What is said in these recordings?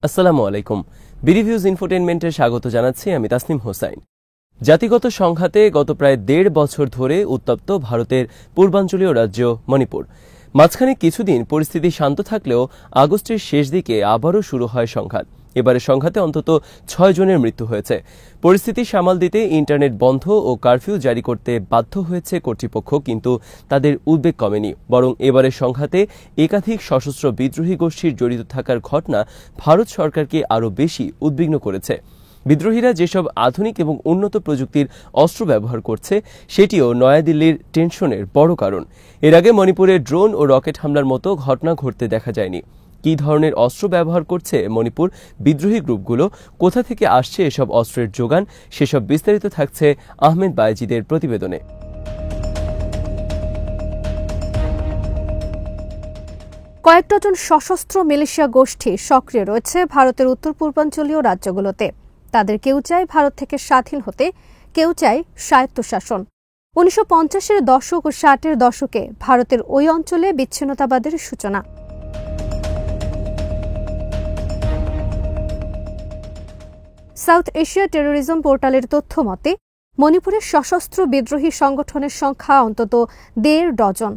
আসসালামু আলাইকুম। বিরিভিউজ ইনফোটেইনমেন্টে স্বাগত জানাচ্ছি আমি তাসনিম হোসাইন। জাতিগত সংঘাতে গত প্রায় ১.৫ বছর ধরে উত্তপ্ত ভারতের পূর্বাঞ্চলীয় রাজ্য মণিপুর। মাঝখানে কিছুদিন পরিস্থিতি শান্ত থাকলেও আগস্টের শেষ দিকে আবারও শুরু হয় সংঘাত। এবারে সংঘাতে অন্তত ৬ জনের মৃত্যু হয়েছে। পরিস্থিতি সামাল দিতে ইন্টারনেট বন্ধ ও কারফিউ জারি করতে বাধ্য হয়েছে কর্তৃপক্ষ, কিন্তু তাদের উদ্বেগ কমেনি। বরং এবারে সংঘাতে একাধিক সশস্ত্র বিদ্রোহী গোষ্ঠীর জড়িত থাকার ঘটনা ভারত সরকারকে আরও বেশি উদ্বিগ্ন করেছে। বিদ্রোহীরা যেসব আধুনিক এবং উন্নত প্রযুক্তির অস্ত্র ব্যবহার করছে সেটিও নয়াদিল্লির টেনশনের বড় কারণ। এর আগে মণিপুরে ড্রোন ও রকেট হামলার মতো ঘটনা ঘটতে দেখা যায়নি। কী ধরনের অস্ত্র ব্যবহার করছে মণিপুর বিদ্রোহী গ্রুপগুলো, কোথা থেকে আসছে এসব অস্ত্রের যোগান, সেসব বিস্তারিত থাকছে আহমেদ বায়েজিদের প্রতিবেদনে। কয়েক ডজন সশস্ত্র মিলিশিয়া গোষ্ঠী সক্রিয় রয়েছে ভারতের উত্তর পূর্বাঞ্চলীয় রাজ্যগুলোতে। তাদের কেউ চায় ভারত থেকে স্বাধীন হতে, কেউ চায় স্বায়ত্তশাসন। ১৯৫০-এর দশক ও ৬০-এর দশকে ভারতের ওই অঞ্চলে বিচ্ছিন্নতাবাদের সূচনা। সাউথ এশিয়া টেরোরিজম পোর্টালের তথ্য মতে মণিপুরের সশস্ত্র বিদ্রোহী সংগঠনের সংখ্যা অন্তত ১.৫ ডজন।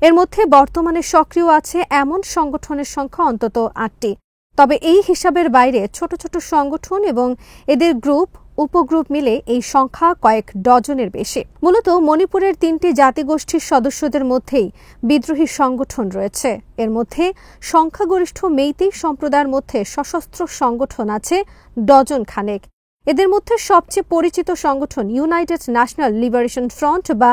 এর মধ্যে বর্তমানে সক্রিয় আছে এমন সংগঠনের সংখ্যা অন্তত ৮টি। তবে এই হিসাবের বাইরে ছোট ছোট সংগঠন এবং এদের গ্রুপ উপগ্রুপ মিলে এই সংখ্যা কয়েক ডজনের বেশি। মূলত মণিপুরের ৩টি জাতিগোষ্ঠীর সদস্যদের মধ্যেই বিদ্রোহী সংগঠন রয়েছে। এর মধ্যে সংখ্যাগরিষ্ঠ মেইতেই সম্প্রদায়ের মধ্যে সশস্ত্র সংগঠন আছে ডজন খানেক। এদের মধ্যে সবচেয়ে পরিচিত সংগঠন ইউনাইটেড ন্যাশনাল লিবারেশন ফ্রন্ট বা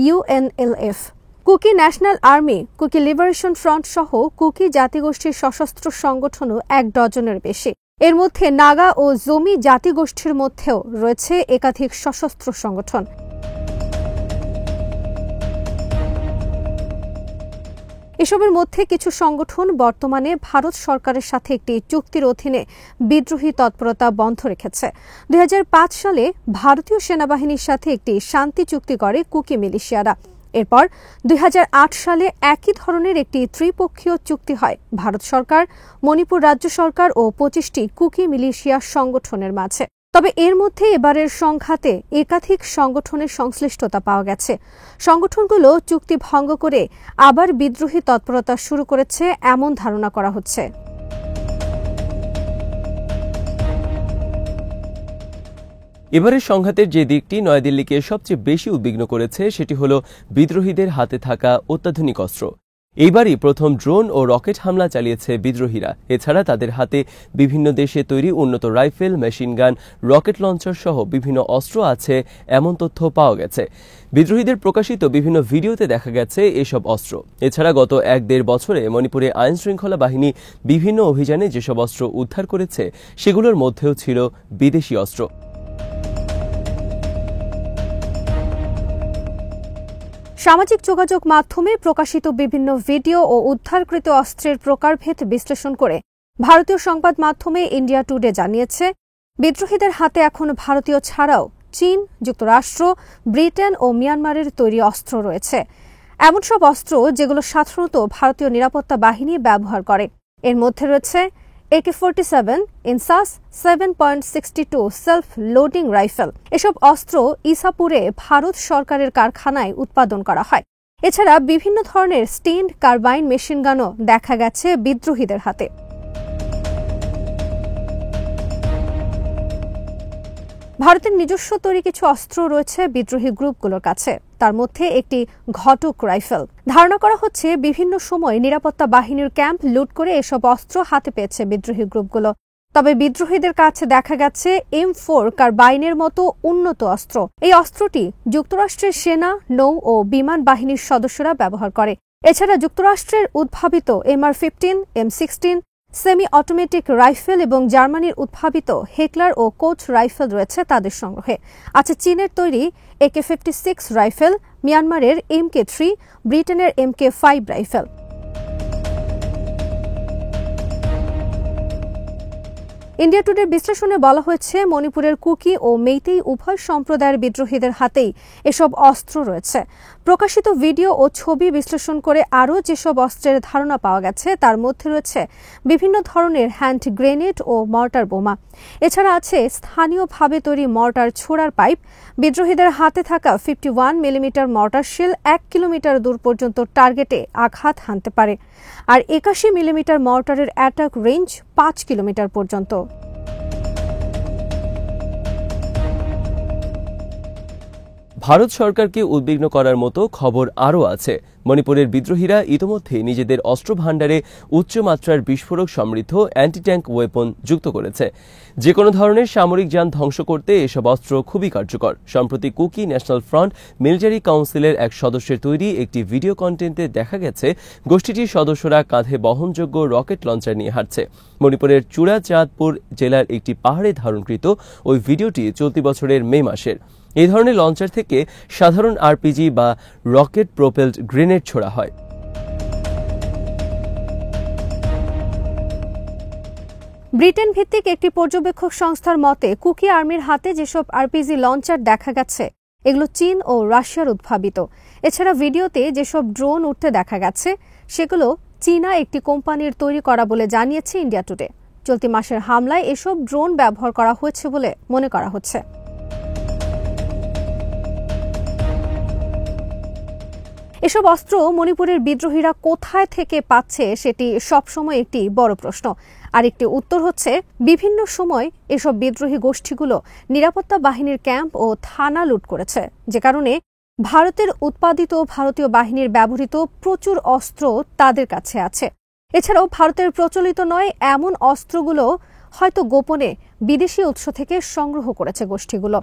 UNLF. Kuki National Army, Kuki Liberation Front সহ কুকি জাতিগোষ্ঠীর সশস্ত্র সংগঠনও ১ ডজনের বেশি। এর মধ্যে নাগা ও জমি জাতিগোষ্ঠীর মধ্যেও রয়েছে একাধিক সশস্ত্র সংগঠন। এসবের মধ্যে কিছু সংগঠন বর্তমানে ভারত সরকারের সাথে একটি চুক্তির অধীনে বিদ্রোহী তৎপরতা বন্ধ রেখেছে। ২০০৫ সালে ভারতীয় সেনাবাহিনীর সাথে একটি শান্তি চুক্তি করে কুকি মিলিশিয়ারা। এরপর ২০০৮ সালে একই ধরনের একটি ত্রিপক্ষীয় চুক্তি হয় ভারত সরকার, মণিপুর রাজ্য সরকার ও ২৫টি কুকি মিলিশিয়া সংগঠনের মাঝে। তবে এর মধ্যে এবারের সংঘাতে একাধিক সংগঠনের সংশ্লিষ্টতা পাওয়া গেছে। সংগঠনগুলো চুক্তি ভঙ্গ করে আবার বিদ্রোহী তৎপরতা শুরু করেছে এমন ধারণা করা হচ্ছে। এবারের সংঘাতের যে দিকটি নয়াদিল্লিকে সবচেয়ে বেশি উদ্বিগ্ন করেছে সেটি হল বিদ্রোহীদের হাতে থাকা অত্যাধুনিক অস্ত্র। এইবারই প্রথম ড্রোন ও রকেট হামলা চালিয়েছে বিদ্রোহীরা। এছাড়া তাদের হাতে বিভিন্ন দেশে তৈরি উন্নত রাইফেল, মেশিনগান, রকেট লঞ্চার সহ বিভিন্ন অস্ত্র আছে এমন তথ্য পাওয়া গেছে। বিদ্রোহীদের প্রকাশিত বিভিন্ন ভিডিওতে দেখা গেছে এসব অস্ত্র। এছাড়া গত ১.৫ বছরে মণিপুরে আইনশৃঙ্খলা বাহিনী বিভিন্ন অভিযানে যেসব অস্ত্র উদ্ধার করেছে সেগুলোর মধ্যেও ছিল বিদেশি অস্ত্র। সামাজিক যোগাযোগ মাধ্যমে প্রকাশিত বিভিন্ন ভিডিও ও উদ্ধারকৃত অস্ত্রের প্রকারভেদ বিশ্লেষণ করে ভারতীয় সংবাদ মাধ্যমে ইন্ডিয়া টুডে জানিয়েছে, বিদ্রোহীদের হাতে এখন ভারতীয় ছাড়াও চীন, যুক্তরাষ্ট্র, ব্রিটেন ও মিয়ানমারের তৈরি অস্ত্র রয়েছে। এমন সব অস্ত্র যেগুলো সাধারণত ভারতীয় নিরাপত্তা বাহিনী ব্যবহার করে। এর মধ্যে রয়েছে AK-47 INSAS 7.62 self loading rifle. এসব অস্ত্র ইসাপুরে ভারত সরকারের কারখানায় উৎপাদন করা হয়। এছাড়া বিভিন্ন ধরনের স্টিন্ড কার্বাইন মেশিনগানও দেখা গেছে বিদ্রোহীদের হাতে। ভারতের নিজস্ব তৈরি কিছু অস্ত্র রয়েছে বিদ্রোহী গ্রুপগুলোর কাছে। তার মধ্যে একটি ঘটক রাইফেল। ধারণা করা হচ্ছে বিভিন্ন সময় নিরাপত্তা বাহিনীর ক্যাম্প লুট করে এসব অস্ত্র হাতে পেয়েছে বিদ্রোহী গ্রুপগুলো। তবে বিদ্রোহীদের কাছে দেখা গেছে M4 কার্বাইনের মতো উন্নত অস্ত্র। এই অস্ত্রটি যুক্তরাষ্ট্রের সেনা, নৌ ও বিমান বাহিনীর সদস্যরা ব্যবহার করে। এছাড়া যুক্তরাষ্ট্রের উদ্ভাবিত MR-15, M16 semi automatic rifle এবং জার্মানির উদ্ভাবিত হেকলার ও কোচ রাইফেল রয়েছে তাদের সংগ্রহে। আছে চীনের তৈরি AK-56 রাইফেল, মিয়ানমারের MK3, ব্রিটেনের MK5 রাইফেল। ইন্ডিয়া টুডের বিশ্লেষণে বলা হয়েছে, মণিপুরের কুকি ও মেইতেই উভয় সম্প্রদায়ের বিদ্রোহীদের হাতেই এসব অস্ত্র রয়েছে। প্রকাশিত ভিডিও ও ছবি বিশ্লেষণ করে আরও যেসব অস্ত্রের ধারণা পাওয়া গেছে তার মধ্যে রয়েছে বিভিন্ন ধরনের হ্যান্ড গ্রেনেড ও মর্টার বোমা। এছাড়া আছে স্থানীয়ভাবে তৈরি মর্টার ছোড়ার পাইপ। বিদ্রোহীদের হাতে থাকা 51 মিলিমিটার মর্টার শেল 1 কিলোমিটার দূর পর্যন্ত টার্গেটে আঘাত হানতে পারে, আর 81 মিলিমিটার মর্টারের অ্যাটাক রেঞ্জ 5 কিলোমিটার পর্যন্ত। ভারত সরকারকে উদ্বিগ্ন করার মতো খবর আরও আছে। মণিপুরের বিদ্রোহীরা ইতোমধ্যে নিজেদের অস্ত্র ভাণ্ডারে উচ্চমাত্রার বিস্ফোরক সমৃদ্ধ অ্যান্টি ট্যাঙ্ক ওয়েপন যুক্ত করেছে। যে কোনো ধরনের সামরিক যান ধ্বংস করতে এসব অস্ত্র খুবই কার্যকর। সম্প্রতি কুকি ন্যাশনাল ফ্রন্ট মিলিটারি কাউন্সিলের এক সদস্যের তৈরি একটি ভিডিও কন্টেন্টে দেখা গেছে গোষ্ঠীটির সদস্যরা কাঁধে বহনযোগ্য রকেট লঞ্চার নিয়ে হাঁটছে। মণিপুরের চূড়াচাঁদপুর জেলার একটি পাহাড়ে ধারণকৃত ওই ভিডিওটি চলতি বছরের মে মাসের। এই ধরনের লঞ্চার থেকে সাধারণ আরপিজি বা রকেট প্রোপেলড গ্রেনেড ছোড়া হয়। ব্রিটেন ভিত্তিক একটি পর্যবেক্ষক সংস্থার মতে, কুকি আর্মির হাতে যেসব আরপিজি লঞ্চার দেখা গেছে এগুলো চীন ও রাশিয়ার উদ্ভাবিত। এছাড়া ভিডিওতে যেসব ড্রোন উঠতে দেখা গেছে সেগুলো চীনা একটি কোম্পানির তৈরি করা বলে জানিয়েছে ইন্ডিয়া টুডে। চলতি মাসের হামলায় এসব ড্রোন ব্যবহার করা হয়েছে বলে মনে করা হচ্ছে। এসব অস্ত্র মণিপুরের বিদ্রোহীরা কোথায় থেকে পাচ্ছে সেটি সবসময় একটি বড় প্রশ্ন। আরেকটি উত্তর হচ্ছে, বিভিন্ন সময় এসব বিদ্রোহী গোষ্ঠীগুলো নিরাপত্তা বাহিনীর ক্যাম্প ও থানা লুট করেছে, যে কারণে ভারতের উৎপাদিত ভারতীয় বাহিনীর ব্যবহৃত প্রচুর অস্ত্র তাদের কাছে আছে। এছাড়াও ভারতের প্রচলিত নয় এমন অস্ত্রগুলো হয়তো গোপনে বিদেশি উৎস থেকে সংগ্রহ করেছে গোষ্ঠীগুলো।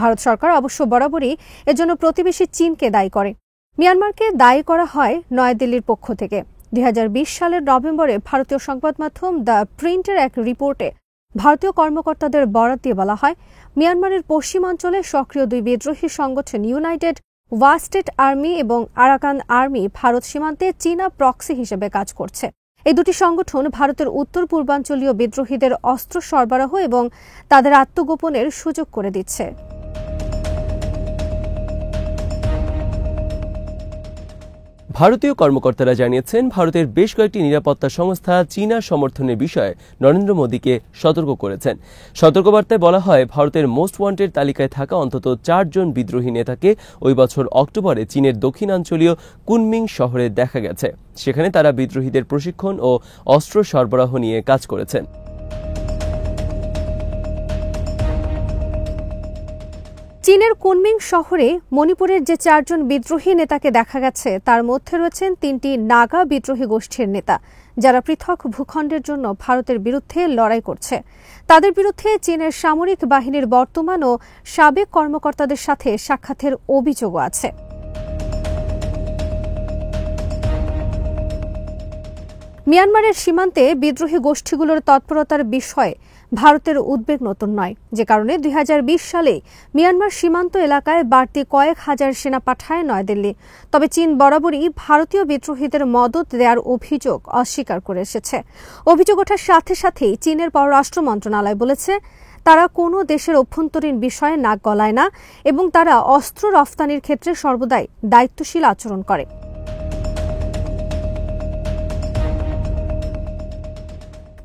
ভারত সরকার অবশ্য বরাবরই এজন্য প্রতিবেশী চীনকে দায়ী করে। মিয়ানমারকে দায়ী করা হয় নয়াদিল্লির পক্ষ থেকে। 2020 সালের নভেম্বরে ভারতীয় সংবাদ মাধ্যম দ্য প্রিন্টের এক রিপোর্টে ভারতীয় কর্মকর্তাদের বরাত দিয়ে বলা হয়, মিয়ানমারের পশ্চিমাঞ্চলে সক্রিয় দুই বিদ্রোহী সংগঠন ইউনাইটেড ওয়াস্টেড আর্মি এবং আরাকান আর্মি ভারত সীমান্তে চীনা প্রক্সি হিসেবে কাজ করছে। এই দুটি সংগঠন ভারতের উত্তর পূর্বাঞ্চলীয় বিদ্রোহীদের অস্ত্র সরবরাহ এবং তাদের আত্মগোপনের সুযোগ করে দিচ্ছে। ভারতীয় কর্মকর্তারা জানিয়েছেন, ভারতের বেশ কয়েকটি নিরাপত্তা সংস্থা চীনা সমর্থনের বিষয়ে নরেন্দ্র মোদীকে সতর্ক করেছেন। সতর্কবার্তায় বলা হয়, ভারতের মোস্ট ওয়ান্টেড তালিকায় থাকা অন্তত 4 জন বিদ্রোহী নেতাকে ওই বছর অক্টোবরে চীনের দক্ষিণাঞ্চলীয় কুনমিং শহরে দেখা গেছে। সেখানে তারা বিদ্রোহীদের প্রশিক্ষণ ও অস্ত্র সরবরাহ নিয়ে কাজ করেছেন। চীনের কুনমিং শহরে মণিপুরের যে 4 জন বিদ্রোহী নেতাকে দেখা গেছে তার মধ্যে রয়েছেন 3টি নাগা বিদ্রোহী গোষ্ঠীর নেতা, যারা পৃথক ভূখণ্ডের জন্য ভারতের বিরুদ্ধে লড়াই করছে। তাদের বিরুদ্ধে চীনের সামরিক বাহিনীর বর্তমান ও সাবেক কর্মকর্তাদের সাথে সাক্ষাতের অভিযোগও আছে। মিয়ানমারের সীমান্তে বিদ্রোহী গোষ্ঠীগুলোর তৎপরতার বিষয়ে ভারতের উদ্বেগ নতুন নয়, যে কারণে 2020 সালে মিয়ানমার সীমান্ত এলাকায় বাড়তি কয়েক হাজার সেনা পাঠায় নয়াদিল্লি। তবে চীন বরাবরই ভারতীয় বিদ্রোহীদের মদত দেওয়ার অভিযোগ অস্বীকার করে এসেছে। অভিযোগ ওঠার সাথে সাথেই চীনের পররাষ্ট্র মন্ত্রণালয় বলেছে, তারা কোনো দেশের অভ্যন্তরীণ বিষয়ে নাক গলায় না এবং তারা অস্ত্র রফতানির ক্ষেত্রে সর্বদাই দায়িত্বশীল আচরণ করে।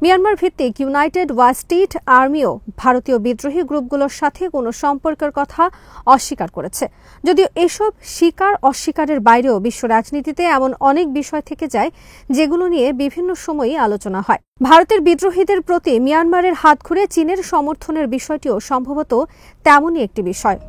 মিয়ানমার ভিত্তিক ইউনাইটেড ওয়াস্টেড আর্মিও ভারতীয় বিদ্রোহী গ্রুপগুলোর সাথে কোনো সম্পর্কের কথা অস্বীকার করেছে। যদিও এসব স্বীকার অস্বীকারের বাইরেও বিশ্ব রাজনীতিতে এমন অনেক বিষয় থেকে যায় যেগুলো নিয়ে বিভিন্ন সময়ই আলোচনা হয়। ভারতের বিদ্রোহীদের প্রতি মিয়ানমারের হাত ঘুরে চীনের সমর্থনের বিষয়টিও সম্ভবত তেমনই একটি বিষয়।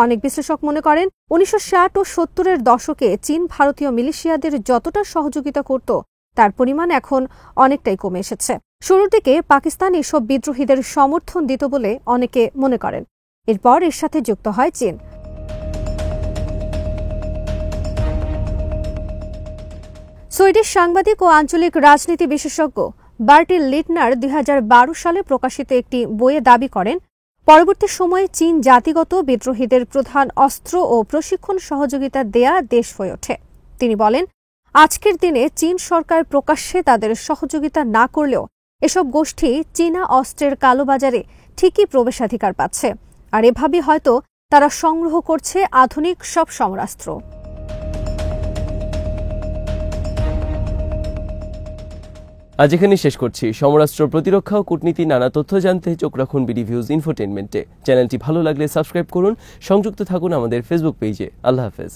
অনেক বিশ্লেষক মনে করেন, 1960 ও 70-এর দশকে চীন ভারতীয় মিলিশিয়াদের যতটা সহযোগিতা করত তার পরিমাণ এখন অনেকটাই কমে এসেছে। শুরুর দিকে পাকিস্তান এসব বিদ্রোহীদের সমর্থন দিত বলে অনেকে মনে করেন। এরপর এর সাথে যুক্ত হয় চীন। সুইডিশ সাংবাদিক ও আঞ্চলিক রাজনীতি বিশেষজ্ঞ বার্টিল লিটনার 2012 সালে প্রকাশিত একটি বইয়ে দাবি করেন, পরবর্তী সময়ে চীন জাতিগত বিদ্রোহীদের প্রধান অস্ত্র ও প্রশিক্ষণ সহযোগিতা দেয়া দেশ হয়ে ওঠে। তিনি বলেন, আজকের দিনে চীন সরকার প্রকাশ্যে তাদের সহযোগিতা না করলেও এসব গোষ্ঠী চীনা অস্ত্রের কালোবাজারে ঠিকই প্রবেশাধিকার পাচ্ছে, আর এভাবে হয়তো তারা সংগ্রহ করছে আধুনিক সব সমরাস্ত্র। আজ এখানে শেষ করছি। সমরাস্ত্র, প্রতিরক্ষা ও কূটনীতি নানা তথ্য জানতে চোখ রাখুন বিডিভিউজ ইনফোটেইনমেন্টে। চ্যানেলটি ভালো লাগলে সাবস্ক্রাইব করুন, সংযুক্ত থাকুন আমাদের ফেসবুক পেজে। আল্লাহ হাফেজ।